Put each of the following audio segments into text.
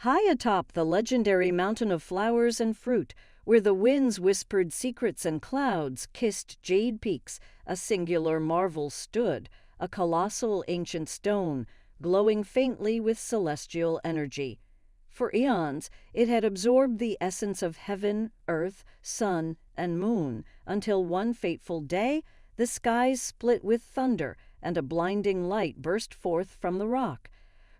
High atop the legendary mountain of flowers and fruit, where the winds whispered secrets and clouds kissed jade peaks, a singular marvel stood, a colossal ancient stone, glowing faintly with celestial energy. For eons, it had absorbed the essence of heaven, earth, sun, and moon, until one fateful day, the skies split with thunder, and a blinding light burst forth from the rock.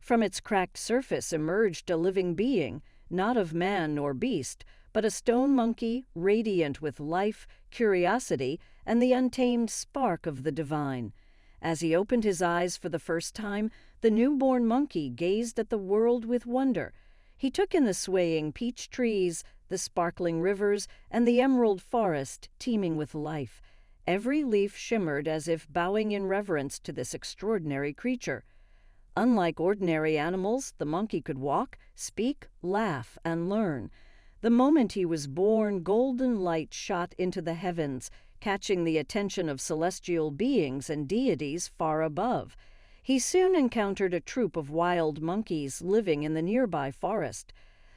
From its cracked surface emerged a living being, not of man nor beast, but a stone monkey radiant with life, curiosity, and the untamed spark of the divine. As he opened his eyes for the first time, the newborn monkey gazed at the world with wonder. He took in the swaying peach trees, the sparkling rivers, and the emerald forest teeming with life. Every leaf shimmered as if bowing in reverence to this extraordinary creature. Unlike ordinary animals, the monkey could walk, speak, laugh, and learn. The moment he was born, golden light shot into the heavens, catching the attention of celestial beings and deities far above. He soon encountered a troop of wild monkeys living in the nearby forest.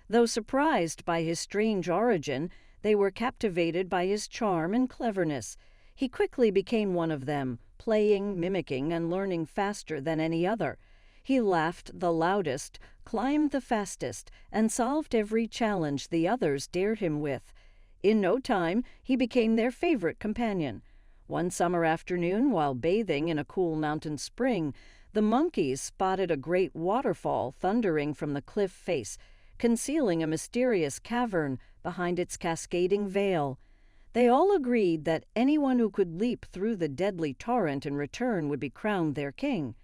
Though surprised by his strange origin, they were captivated by his charm and cleverness. He quickly became one of them, playing, mimicking, and learning faster than any other. He laughed the loudest, climbed the fastest, and solved every challenge the others dared him with. In no time, he became their favorite companion. One summer afternoon, while bathing in a cool mountain spring, the monkeys spotted a great waterfall thundering from the cliff face, concealing a mysterious cavern behind its cascading veil. They all agreed that anyone who could leap through the deadly torrent in return would be crowned their king.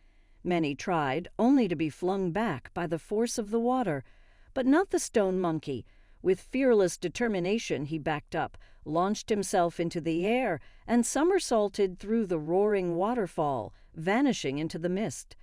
Many tried, only to be flung back by the force of the water. But not the stone monkey. With fearless determination he backed up, launched himself into the air, and somersaulted through the roaring waterfall, vanishing into the mist.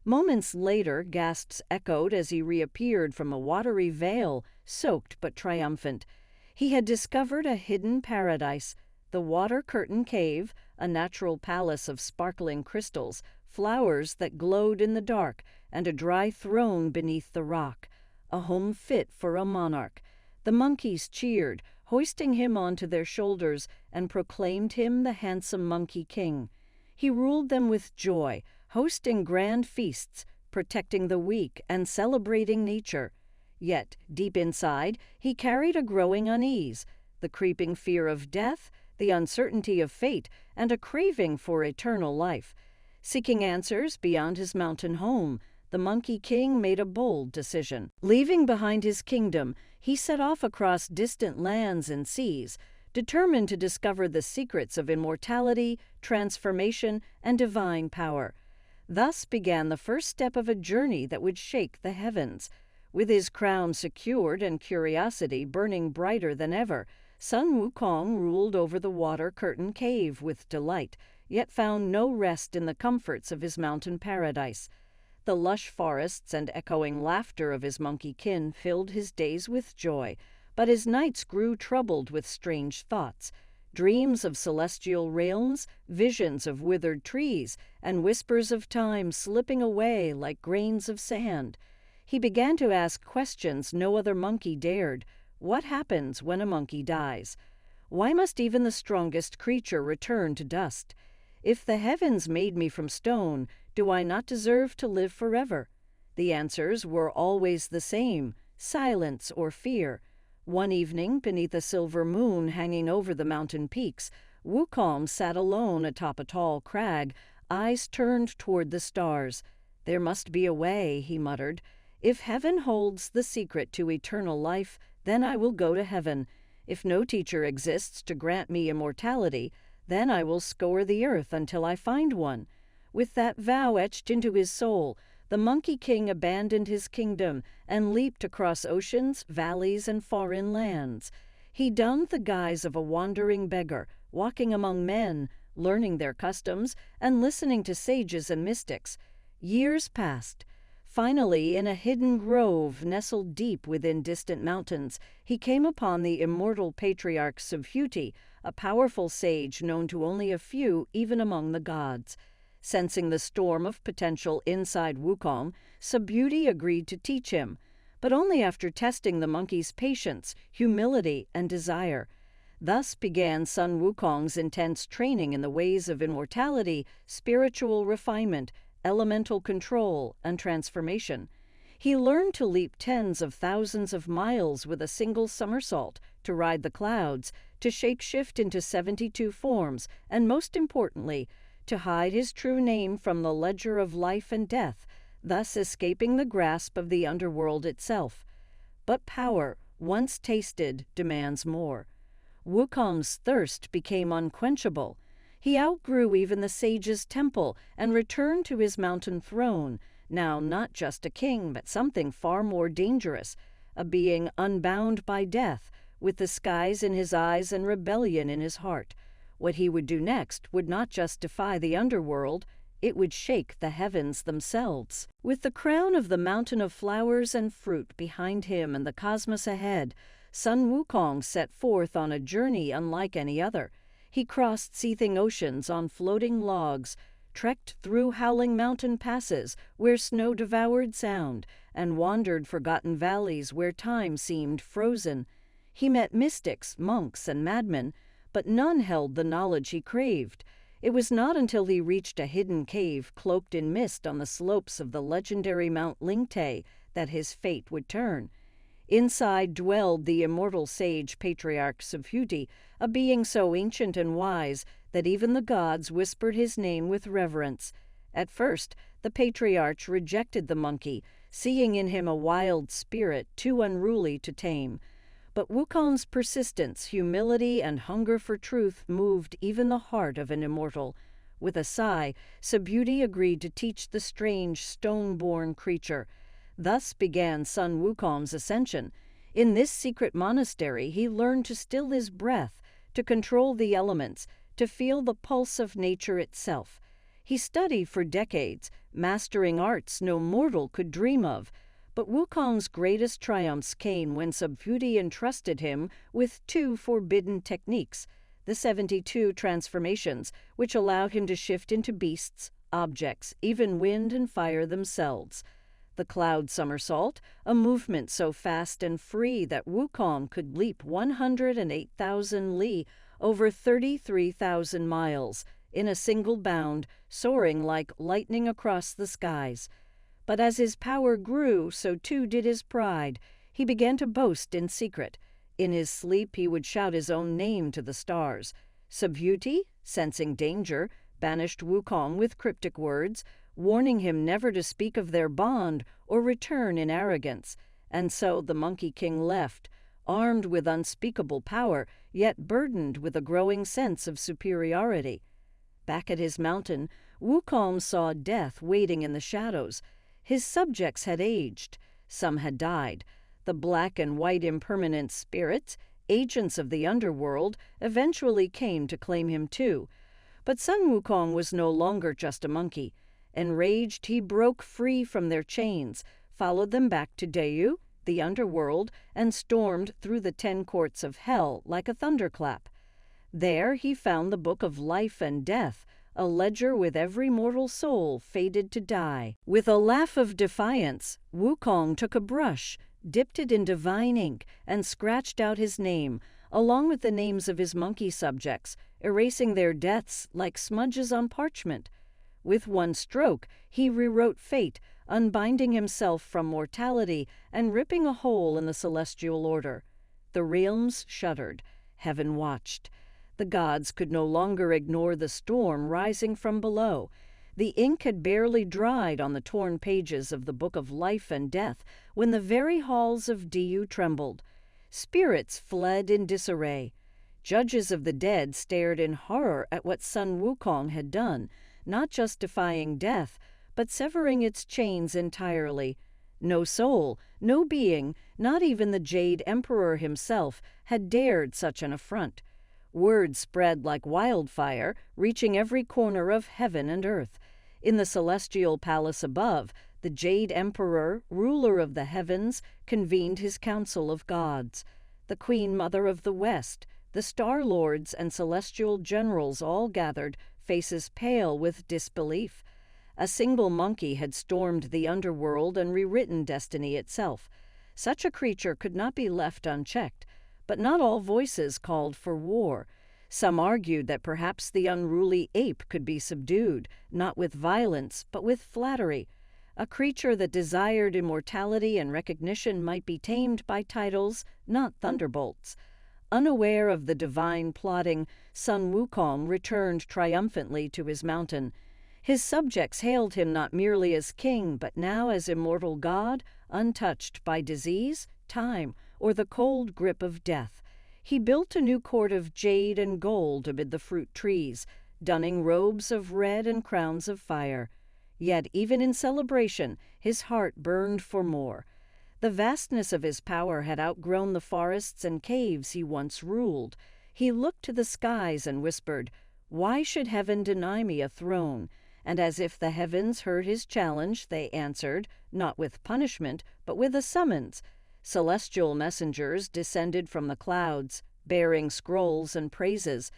Moments later, gasps echoed as he reappeared from a watery vale, soaked but triumphant. He had discovered a hidden paradise, the Water Curtain Cave, a natural palace of sparkling crystals, flowers that glowed in the dark, and a dry throne beneath the rock, a home fit for a monarch. The monkeys cheered, hoisting him onto their shoulders, and proclaimed him the handsome monkey king. He ruled them with joy, hosting grand feasts, protecting the weak, and celebrating nature. Yet, deep inside, he carried a growing unease, the creeping fear of death, the uncertainty of fate, and a craving for eternal life. Seeking answers beyond his mountain home, the Monkey King made a bold decision. Leaving behind his kingdom, he set off across distant lands and seas, determined to discover the secrets of immortality, transformation, and divine power. Thus began the first step of a journey that would shake the heavens. With his crown secured and curiosity burning brighter than ever, Sun Wukong ruled over the Water Curtain Cave with delight, yet found no rest in the comforts of his mountain paradise. The lush forests and echoing laughter of his monkey kin filled his days with joy, but his nights grew troubled with strange thoughts, dreams of celestial realms, visions of withered trees, and whispers of time slipping away like grains of sand. He began to ask questions no other monkey dared. What happens when a monkey dies? Why must even the strongest creature return to dust? If the heavens made me from stone, do I not deserve to live forever? The answers were always the same: silence or fear. One evening, beneath a silver moon hanging over the mountain peaks, Wukong sat alone atop a tall crag, eyes turned toward the stars. "There must be a way," he muttered. "If heaven holds the secret to eternal life, then I will go to heaven. If no teacher exists to grant me immortality, then I will scour the earth until I find one." With that vow etched into his soul, the Monkey King abandoned his kingdom and leaped across oceans, valleys, and foreign lands. He donned the guise of a wandering beggar, walking among men, learning their customs, and listening to sages and mystics. Years passed. Finally, in a hidden grove nestled deep within distant mountains, he came upon the immortal patriarch Subhuti, a powerful sage known to only a few even among the gods. Sensing the storm of potential inside Wukong, Subhuti agreed to teach him. but only after testing the monkey's patience, humility, and desire. Thus began Sun Wukong's intense training in the ways of immortality, spiritual refinement, elemental control, and transformation. He learned to leap tens of thousands of miles with a single somersault, to ride the clouds, to shapeshift into 72 forms, and most importantly, to hide his true name from the ledger of life and death, thus escaping the grasp of the underworld itself. But power, once tasted, demands more. Wukong's thirst became unquenchable. He outgrew even the sage's temple and returned to his mountain throne, now not just a king, but something far more dangerous, a being unbound by death, with the skies in his eyes and rebellion in his heart. What he would do next would not just defy the underworld, it would shake the heavens themselves. With the crown of the mountain of flowers and fruit behind him and the cosmos ahead, Sun Wukong set forth on a journey unlike any other. He crossed seething oceans on floating logs, trekked through howling mountain passes where snow devoured sound, and wandered forgotten valleys where time seemed frozen. He met mystics, monks, and madmen, but none held the knowledge he craved. It was not until he reached a hidden cave cloaked in mist on the slopes of the legendary Mount Lingte that his fate would turn. Inside dwelled the immortal sage patriarch Subhuti, a being so ancient and wise that even the gods whispered his name with reverence. At first, the patriarch rejected the monkey, seeing in him a wild spirit too unruly to tame. But Wukong's persistence, humility, and hunger for truth moved even the heart of an immortal. With a sigh, Subhuti agreed to teach the strange, stone-born creature. Thus began Sun Wukong's ascension. In this secret monastery, he learned to still his breath, to control the elements, to feel the pulse of nature itself. He studied for decades, mastering arts no mortal could dream of. But Wukong's greatest triumphs came when Subhuti entrusted him with 2 forbidden techniques, the 72 transformations, which allowed him to shift into beasts, objects, even wind and fire themselves. The cloud-somersault, a movement so fast and free that Wukong could leap 108,000 li, over 33,000 miles, in a single bound, soaring like lightning across the skies. But as his power grew, so too did his pride. He began to boast in secret. In his sleep he would shout his own name to the stars. Subhuti, sensing danger, banished Wukong with cryptic words, warning him never to speak of their bond or return in arrogance. And so the Monkey King left, armed with unspeakable power, yet burdened with a growing sense of superiority. Back at his mountain, Wukong saw death waiting in the shadows. His subjects had aged, some had died. The black and white impermanent spirits, agents of the underworld, eventually came to claim him too. But Sun Wukong was no longer just a monkey. Enraged, he broke free from their chains, followed them back to Deu, the underworld, and stormed through the 10 courts of hell like a thunderclap. There he found the book of life and death, a ledger with every mortal soul fated to die. With a laugh of defiance, Wukong took a brush, dipped it in divine ink, and scratched out his name, along with the names of his monkey subjects, erasing their deaths like smudges on parchment. With one stroke, he rewrote fate, unbinding himself from mortality and ripping a hole in the celestial order. The realms shuddered. Heaven watched. The gods could no longer ignore the storm rising from below. The ink had barely dried on the torn pages of the Book of Life and Death when the very halls of Deu trembled. Spirits fled in disarray. Judges of the dead stared in horror at what Sun Wukong had done, not just defying death, but severing its chains entirely. No soul, no being, not even the Jade Emperor himself, had dared such an affront. Word spread like wildfire, reaching every corner of heaven and earth. In the celestial palace above, the Jade Emperor, ruler of the heavens, convened his council of gods. The Queen Mother of the West, the Star Lords, and celestial generals all gathered, faces pale with disbelief. A single monkey had stormed the underworld and rewritten destiny itself. Such a creature could not be left unchecked, but not all voices called for war. Some argued that perhaps the unruly ape could be subdued, not with violence, but with flattery. A creature that desired immortality and recognition might be tamed by titles, not thunderbolts. Unaware of the divine plotting, Sun Wukong returned triumphantly to his mountain. His subjects hailed him not merely as king, but now as immortal god, untouched by disease, time, or the cold grip of death. He built a new court of jade and gold amid the fruit trees, donning robes of red and crowns of fire. Yet even in celebration, his heart burned for more. The vastness of his power had outgrown the forests and caves he once ruled. He looked to the skies and whispered, "Why should heaven deny me a throne?" And as if the heavens heard his challenge, they answered, not with punishment, but with a summons. Celestial messengers descended from the clouds, bearing scrolls and praises.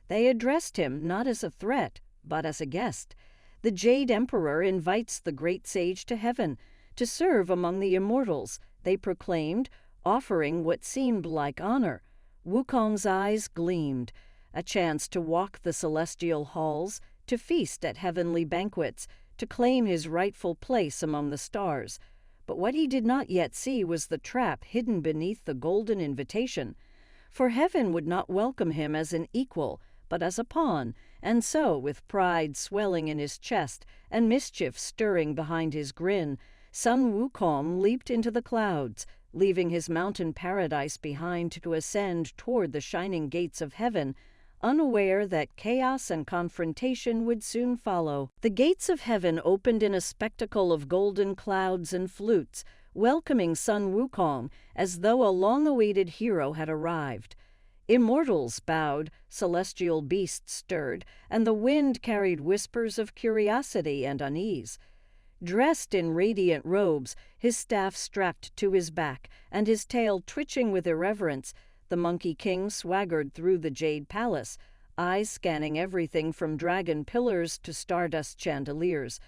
They addressed him not as a threat, but as a guest. The Jade Emperor invites the great sage to heaven, to serve among the immortals, they proclaimed, offering what seemed like honor. Wukong's eyes gleamed, a chance to walk the celestial halls, to feast at heavenly banquets, to claim his rightful place among the stars. But what he did not yet see was the trap hidden beneath the golden invitation. For heaven would not welcome him as an equal, but as a pawn, and so, with pride swelling in his chest and mischief stirring behind his grin, Sun Wukong leaped into the clouds, leaving his mountain paradise behind to ascend toward the shining gates of heaven, unaware that chaos and confrontation would soon follow. The gates of heaven opened in a spectacle of golden clouds and flutes, welcoming Sun Wukong as though a long-awaited hero had arrived. Immortals bowed, celestial beasts stirred, and the wind carried whispers of curiosity and unease. Dressed in radiant robes, his staff strapped to his back, and his tail twitching with irreverence, the Monkey King swaggered through the Jade Palace, eyes scanning everything from dragon pillars to stardust chandeliers.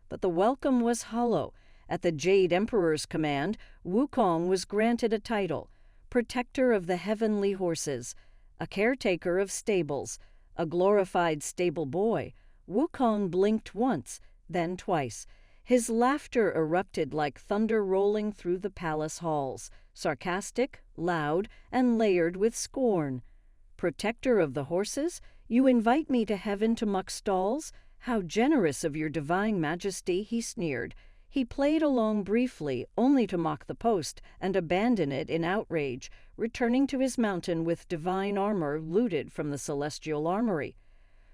But the welcome was hollow. At the Jade Emperor's command, Wukong was granted a title: Protector of the Heavenly Horses, a caretaker of stables, a glorified stable boy. Wukong blinked once, then twice. His laughter erupted like thunder rolling through the palace halls, sarcastic, loud, and layered with scorn. "Protector of the horses? You invite me to heaven to muck stalls? How generous of your divine majesty," he sneered. He played along briefly, only to mock the post and abandon it in outrage, returning to his mountain with divine armor looted from the celestial armory.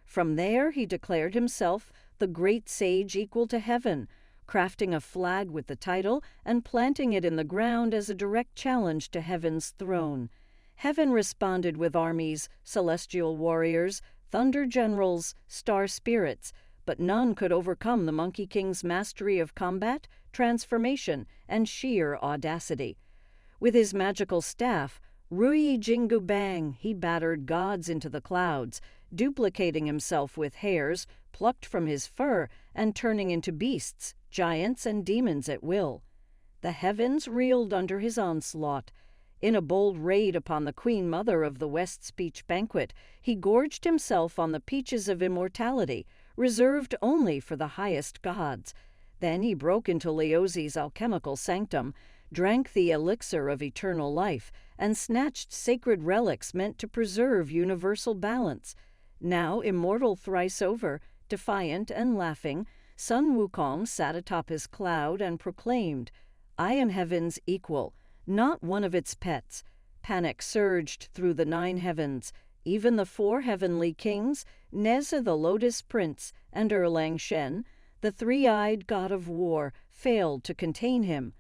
From there he declared himself the great sage equal to heaven, crafting a flag with the title and planting it in the ground as a direct challenge to heaven's throne. Heaven responded with armies, celestial warriors, thunder generals, star spirits, but none could overcome the Monkey King's mastery of combat, transformation, and sheer audacity. With his magical staff, Rui Jingu Bang, he battered gods into the clouds, duplicating himself with hairs plucked from his fur and turning into beasts, giants, and demons at will. The heavens reeled under his onslaught. In a bold raid upon the Queen Mother of the West Speech Banquet, he gorged himself on the Peaches of Immortality, reserved only for the highest gods. Then he broke into Laozi's alchemical sanctum, drank the elixir of eternal life, and snatched sacred relics meant to preserve universal balance. Now, immortal thrice over, defiant and laughing, Sun Wukong sat atop his cloud and proclaimed, "I am heaven's equal, not one of its pets." Panic surged through the 9 heavens. Even the 4 heavenly kings, Neza the Lotus Prince and Erlang Shen, the 3-eyed god of war, failed to contain him.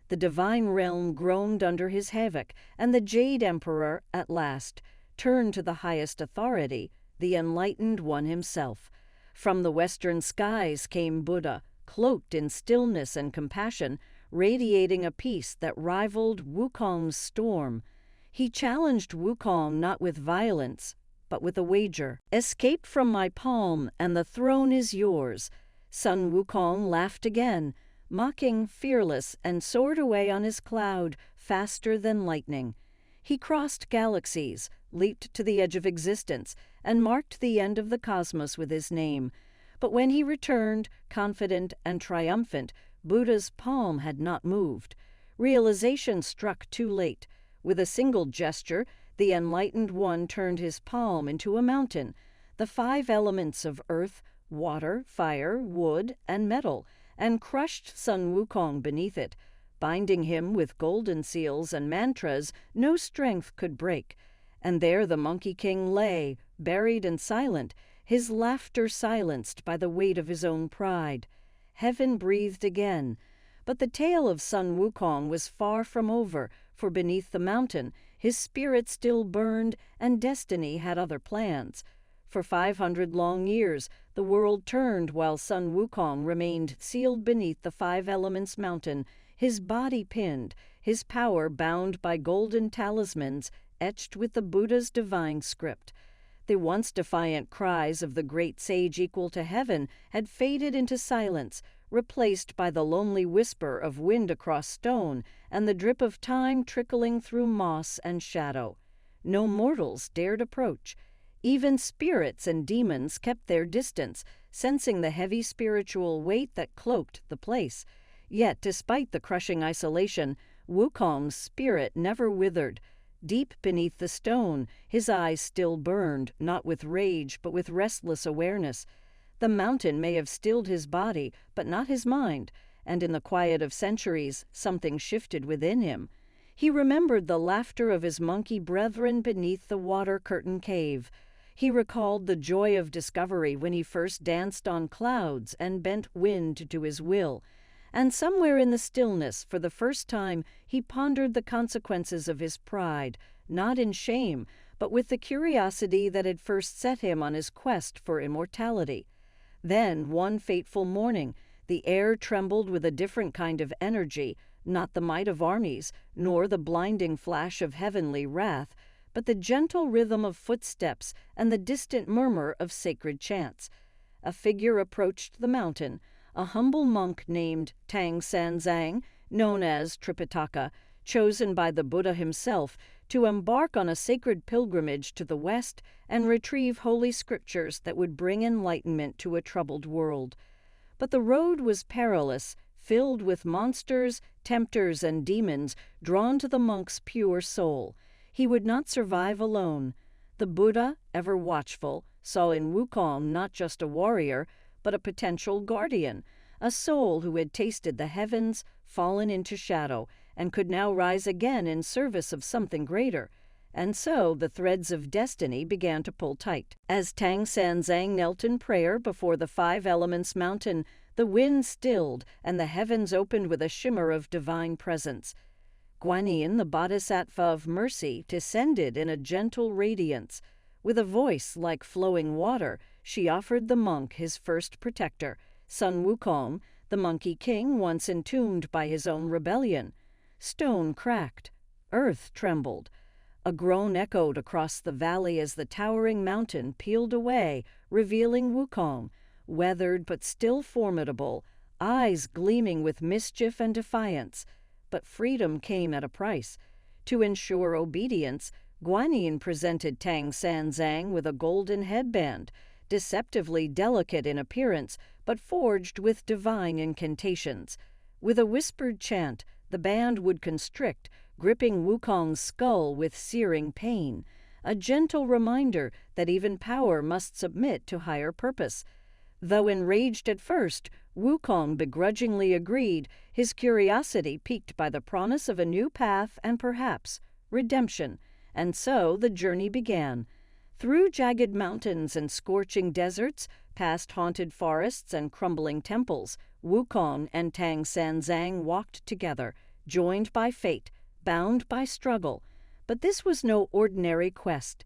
The divine realm groaned under his havoc, and the Jade Emperor, at last, turned to the highest authority, the enlightened one himself. From the western skies came Buddha, cloaked in stillness and compassion, radiating a peace that rivaled Wukong's storm. He challenged Wukong not with violence, but with a wager. "Escape from my palm, and the throne is yours." Sun Wukong laughed again, mocking, fearless, and soared away on his cloud, faster than lightning. He crossed galaxies, leaped to the edge of existence, and marked the end of the cosmos with his name. But when he returned, confident and triumphant, Buddha's palm had not moved. Realization struck too late. With a single gesture, the enlightened one turned his palm into a mountain, the 5 elements of earth, water, fire, wood, and metal, and crushed Sun Wukong beneath it. Binding him with golden seals and mantras no strength could break. And there the Monkey King lay, buried and silent, his laughter silenced by the weight of his own pride. Heaven breathed again. But the tale of Sun Wukong was far from over, for beneath the mountain his spirit still burned, and destiny had other plans. For 500 long years the world turned while Sun Wukong remained sealed beneath the 5 elements mountain, his body pinned, his power bound by golden talismans etched with the Buddha's divine script. The once defiant cries of the great sage equal to heaven had faded into silence, replaced by the lonely whisper of wind across stone and the drip of time trickling through moss and shadow. No mortals dared approach. Even spirits and demons kept their distance, sensing the heavy spiritual weight that cloaked the place. Yet, despite the crushing isolation, Wukong's spirit never withered. Deep beneath the stone, his eyes still burned, not with rage, but with restless awareness. The mountain may have stilled his body, but not his mind, and in the quiet of centuries, something shifted within him. He remembered the laughter of his monkey brethren beneath the water-curtain cave. He recalled the joy of discovery when he first danced on clouds and bent wind to his will. And somewhere in the stillness, for the first time, he pondered the consequences of his pride, not in shame, but with the curiosity that had first set him on his quest for immortality. Then, one fateful morning, the air trembled with a different kind of energy, not the might of armies, nor the blinding flash of heavenly wrath, but the gentle rhythm of footsteps and the distant murmur of sacred chants. A figure approached the mountain, a humble monk named Tang Sanzang, known as Tripitaka, chosen by the Buddha himself to embark on a sacred pilgrimage to the West and retrieve holy scriptures that would bring enlightenment to a troubled world. But the road was perilous, filled with monsters, tempters, and demons drawn to the monk's pure soul. He would not survive alone. The Buddha, ever watchful, saw in Wukong not just a warrior, but a potential guardian, a soul who had tasted the heavens, fallen into shadow, and could now rise again in service of something greater. And so the threads of destiny began to pull tight. As Tang Sanzang knelt in prayer before the 5 elements mountain, the wind stilled and the heavens opened with a shimmer of divine presence. Guanyin, the bodhisattva of mercy, descended in a gentle radiance. With a voice like flowing water, she offered the monk his first protector, Sun Wukong, the Monkey King once entombed by his own rebellion. Stone cracked. Earth trembled. A groan echoed across the valley as the towering mountain peeled away, revealing Wukong, weathered but still formidable, eyes gleaming with mischief and defiance. But freedom came at a price. To ensure obedience, Guanyin presented Tang Sanzang with a golden headband, deceptively delicate in appearance, but forged with divine incantations. With a whispered chant, the band would constrict, gripping Wukong's skull with searing pain, a gentle reminder that even power must submit to higher purpose. Though enraged at first, Wukong begrudgingly agreed, his curiosity piqued by the promise of a new path and perhaps redemption. And so the journey began. Through jagged mountains and scorching deserts, past haunted forests and crumbling temples, Wukong and Tang Sanzang walked together, joined by fate, bound by struggle. But this was no ordinary quest.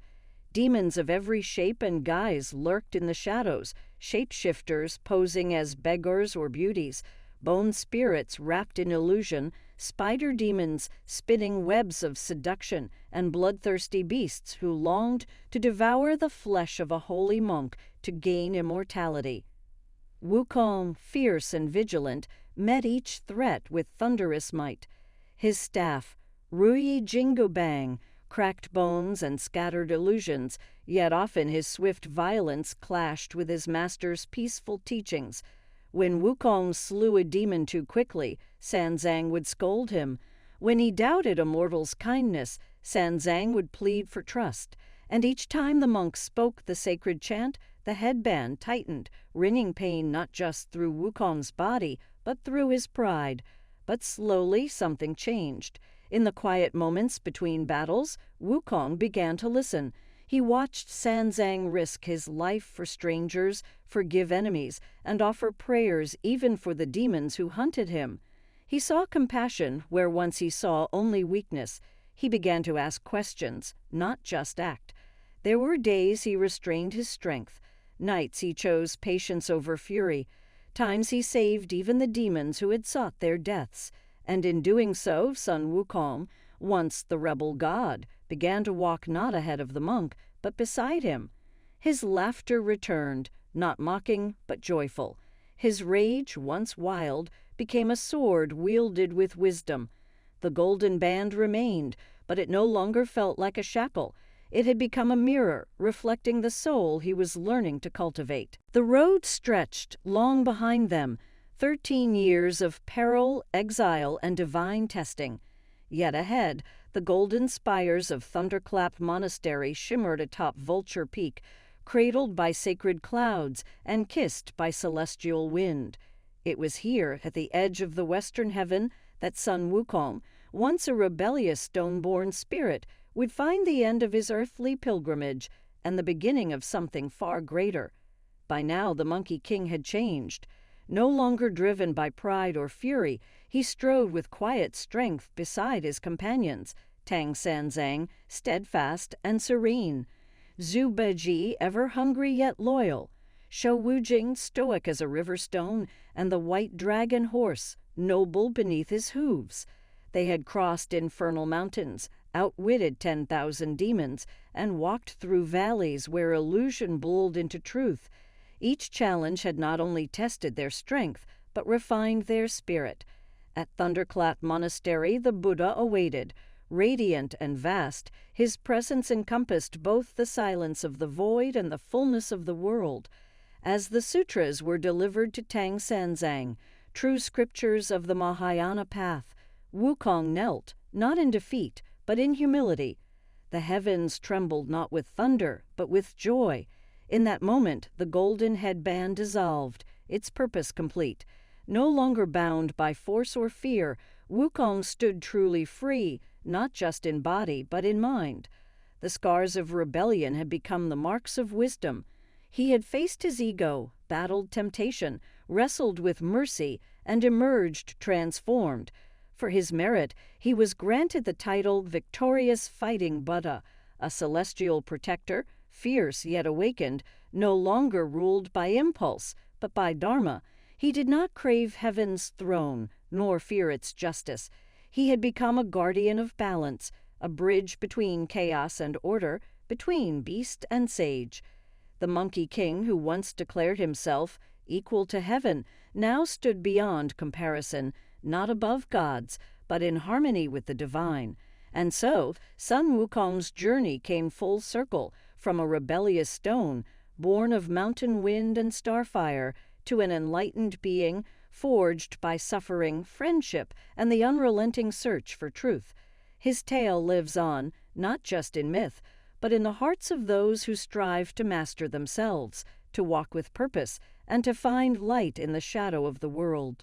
Demons of every shape and guise lurked in the shadows, shapeshifters posing as beggars or beauties, bone spirits wrapped in illusion, spider demons spinning webs of seduction, and bloodthirsty beasts who longed to devour the flesh of a holy monk to gain immortality. Wukong, fierce and vigilant, met each threat with thunderous might. His staff, Ruyi Jingu Bang, cracked bones and scattered illusions, yet often his swift violence clashed with his master's peaceful teachings. When Wukong slew a demon too quickly, Sanzang would scold him. When he doubted a mortal's kindness, Sanzang would plead for trust. And each time the monk spoke the sacred chant, the headband tightened, wringing pain not just through Wukong's body, but through his pride. But slowly something changed. In the quiet moments between battles, Wukong began to listen. He watched Sanzang risk his life for strangers, forgive enemies, and offer prayers even for the demons who hunted him. He saw compassion where once he saw only weakness. He began to ask questions, not just act. There were days he restrained his strength. Nights he chose patience over fury. Times he saved even the demons who had sought their deaths. And in doing so, Sun Wukong, once the rebel god, began to walk not ahead of the monk, but beside him. His laughter returned, not mocking, but joyful. His rage, once wild, became a sword wielded with wisdom. The golden band remained, but it no longer felt like a shackle. It had become a mirror, reflecting the soul he was learning to cultivate. The road stretched long behind them, 13 years of peril, exile, and divine testing. Yet ahead, the golden spires of Thunderclap Monastery shimmered atop Vulture Peak, cradled by sacred clouds and kissed by celestial wind. It was here, at the edge of the western heaven, that Sun Wukong, once a rebellious stone-born spirit, would find the end of his earthly pilgrimage and the beginning of something far greater. By now the Monkey King had changed. No longer driven by pride or fury, he strode with quiet strength beside his companions, Tang Sanzang, steadfast and serene, Zhu Beji, ever hungry yet loyal, Shou Wujing, stoic as a river stone, and the white dragon horse, noble beneath his hooves. They had crossed infernal mountains, outwitted 10,000 demons, and walked through valleys where illusion bled into truth. Each challenge had not only tested their strength, but refined their spirit. At Thunderclap Monastery, the Buddha awaited. Radiant and vast, his presence encompassed both the silence of the void and the fullness of the world. As the sutras were delivered to Tang Sanzang, true scriptures of the Mahayana path, Wukong knelt, not in defeat, but in humility. The heavens trembled not with thunder, but with joy. In that moment, the golden headband dissolved, its purpose complete. No longer bound by force or fear, Wukong stood truly free, not just in body, but in mind. The scars of rebellion had become the marks of wisdom. He had faced his ego, battled temptation, wrestled with mercy, and emerged transformed. For his merit, he was granted the title Victorious Fighting Buddha, a celestial protector, fierce yet awakened, no longer ruled by impulse, but by Dharma. He did not crave heaven's throne, nor fear its justice. He had become a guardian of balance, a bridge between chaos and order, between beast and sage. The Monkey King, who once declared himself equal to heaven, now stood beyond comparison, not above gods, but in harmony with the divine. And so, Sun Wukong's journey came full circle, from a rebellious stone, born of mountain wind and starfire, to an enlightened being, forged by suffering, friendship, and the unrelenting search for truth. His tale lives on, not just in myth, but in the hearts of those who strive to master themselves, to walk with purpose, and to find light in the shadow of the world.